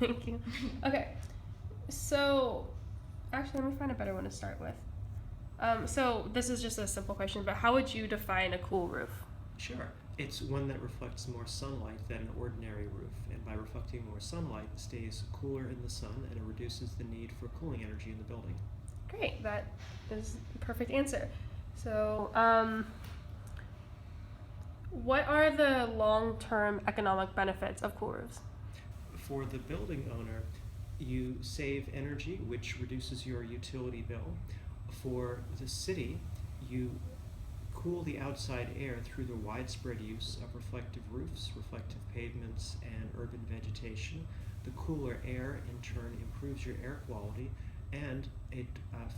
Thank you. Okay, so actually, let me find a better one to start with. So this is just a simple question, but how would you define a cool roof? Sure. It's one that reflects more sunlight than an ordinary roof, and by reflecting more sunlight, it stays cooler in the sun and it reduces the need for cooling energy in the building. Great, that is the perfect answer. So, what are the long-term economic benefits of cool roofs? For the building owner, you save energy, which reduces your utility bill. For the city, you cool the outside air through the widespread use of reflective roofs, reflective pavements, and urban vegetation. The cooler air, in turn, improves your air quality and it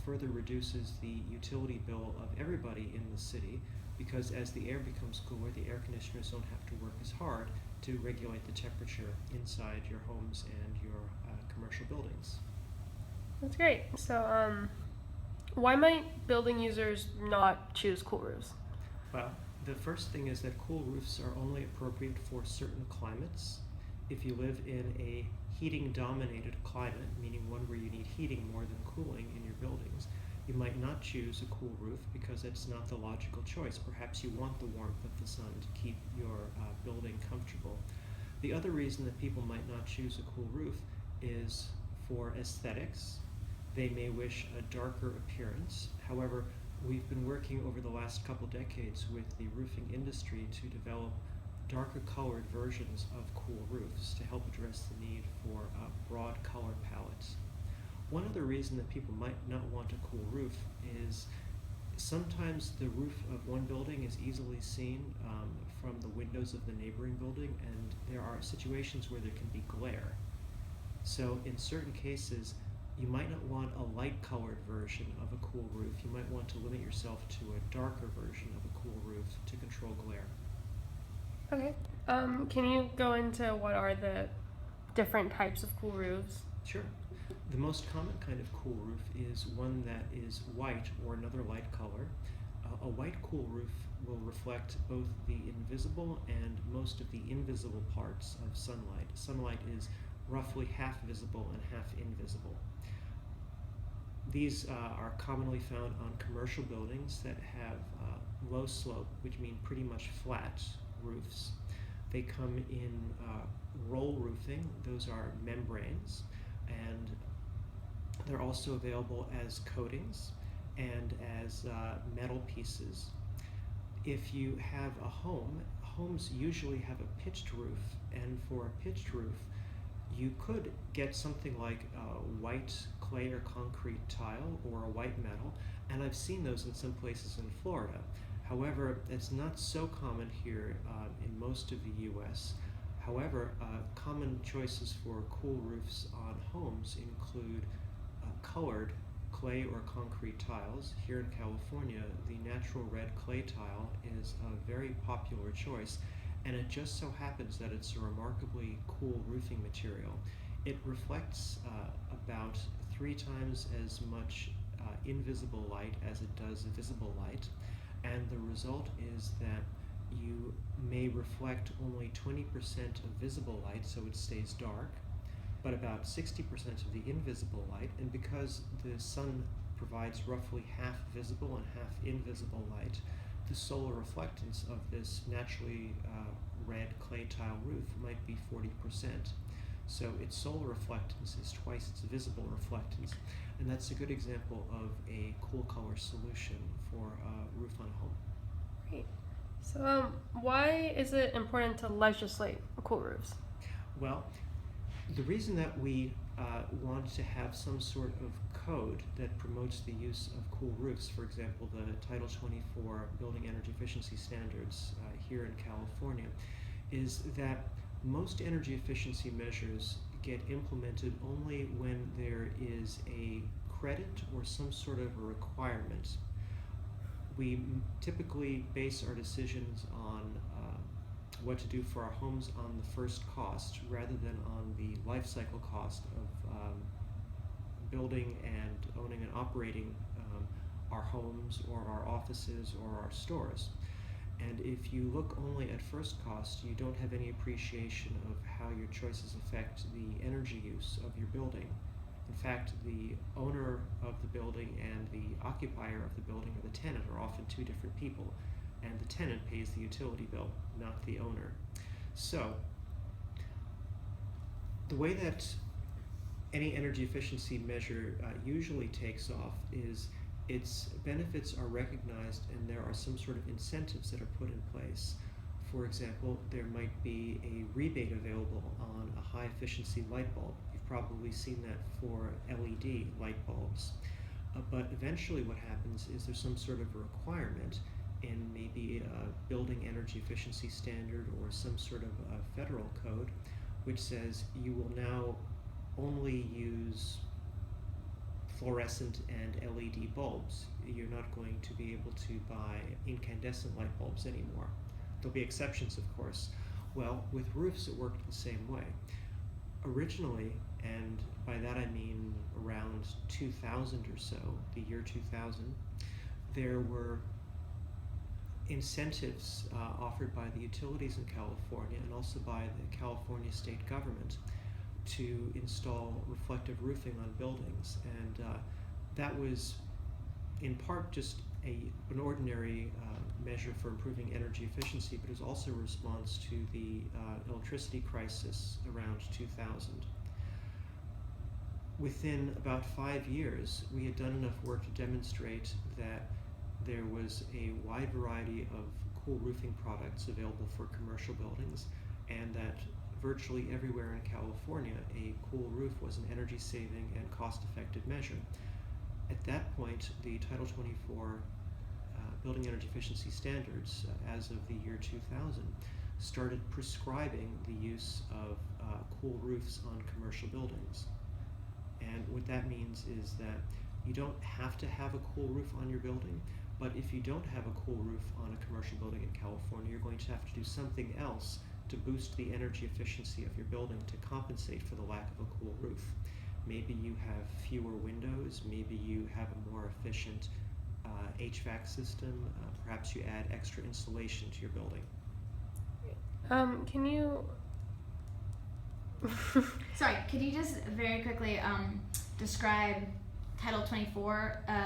further reduces the utility bill of everybody in the city because as the air becomes cooler, the air conditioners don't have to work as hard to regulate the temperature inside your homes and your commercial buildings. That's great. So, why might building users not choose cool roofs? Well, the first thing is that cool roofs are only appropriate for certain climates. If you live in a heating dominated climate, meaning one where you need heating more than cooling in your buildings, you might not choose a cool roof because it's not the logical choice. Perhaps you want the warmth of the sun to keep your building comfortable. The other reason that people might not choose a cool roof is for aesthetics. They may wish a darker appearance. However, we've been working over the last couple decades with the roofing industry to develop darker colored versions of cool roofs to help address the need for broad color palettes. One other reason that people might not want a cool roof is sometimes the roof of one building is easily seen from the windows of the neighboring building, and there are situations where there can be glare. So in certain cases, you might not want a light colored version of a cool roof. You might want to limit yourself to a darker version of a cool roof to control glare. Okay. Can you go into what are the different types of cool roofs? Sure. The most common kind of cool roof is one that is white or another light color. A white cool roof will reflect both the invisible and most of the invisible parts of sunlight. Sunlight is roughly half visible and half invisible. These are commonly found on commercial buildings that have low slope, which mean pretty much flat roofs. They come in roll roofing, those are membranes, and they're also available as coatings and as metal pieces. If you have a home, homes usually have a pitched roof, and for a pitched roof, you could get something like a white clay or concrete tile or a white metal, and I've seen those in some places in Florida. However, it's not so common here in most of the US. However, common choices for cool roofs on homes include colored clay or concrete tiles. Here in California, the natural red clay tile is a very popular choice, and it just so happens that it's a remarkably cool roofing material. It reflects about 3 times as much invisible light as it does visible light, and the result is that you may reflect only 20% of visible light, so it stays dark, but about 60% of the invisible light, and because the sun provides roughly half visible and half invisible light, the solar reflectance of this naturally red clay tile roof might be 40%. So its solar reflectance is twice its visible reflectance, and that's a good example of a cool color solution for a roof on a home. Great. So, why is it important to legislate cool roofs? Well, the reason that we want to have some sort of code that promotes the use of cool roofs, for example, the Title 24 Building Energy Efficiency Standards here in California, is that most energy efficiency measures get implemented only when there is a credit or some sort of a requirement. We typically base our decisions on what to do for our homes on the first cost rather than on the life cycle cost of building and owning and operating our homes or our offices or our stores. And if you look only at first cost, you don't have any appreciation of how your choices affect the energy use of your building. In fact, the owner of the building and the occupier of the building, or the tenant, are often two different people, and the tenant pays the utility bill, not the owner. So, the way that any energy efficiency measure usually takes off is its benefits are recognized and there are some sort of incentives that are put in place. For example, there might be a rebate available on a high efficiency light bulb. You've probably seen that for LED light bulbs. But eventually what happens is there's some sort of a requirement in maybe a building energy efficiency standard or some sort of a federal code which says you will now only use fluorescent and LED bulbs. You're not going to be able to buy incandescent light bulbs anymore. There'll be exceptions, of course. Well, with roofs it worked the same way. Originally, and by that I mean around 2000 or so, the year 2000, there were incentives offered by the utilities in California and also by the California state government to install reflective roofing on buildings, and that was in part just an ordinary measure for improving energy efficiency, but it was also a response to the electricity crisis around 2000. Within about 5 years, we had done enough work to demonstrate that there was a wide variety of cool roofing products available for commercial buildings, and that virtually everywhere in California, a cool roof was an energy-saving and cost-effective measure. At that point, the Title 24 Building Energy Efficiency Standards, as of the year 2000, started prescribing the use of cool roofs on commercial buildings. And what that means is that you don't have to have a cool roof on your building, but if you don't have a cool roof on a commercial building in California, you're going to have to do something else to boost the energy efficiency of your building to compensate for the lack of a cool roof. Maybe you have fewer windows, maybe you have a more efficient HVAC system, perhaps you add extra insulation to your building. Can you Sorry, could you just very quickly describe Title 24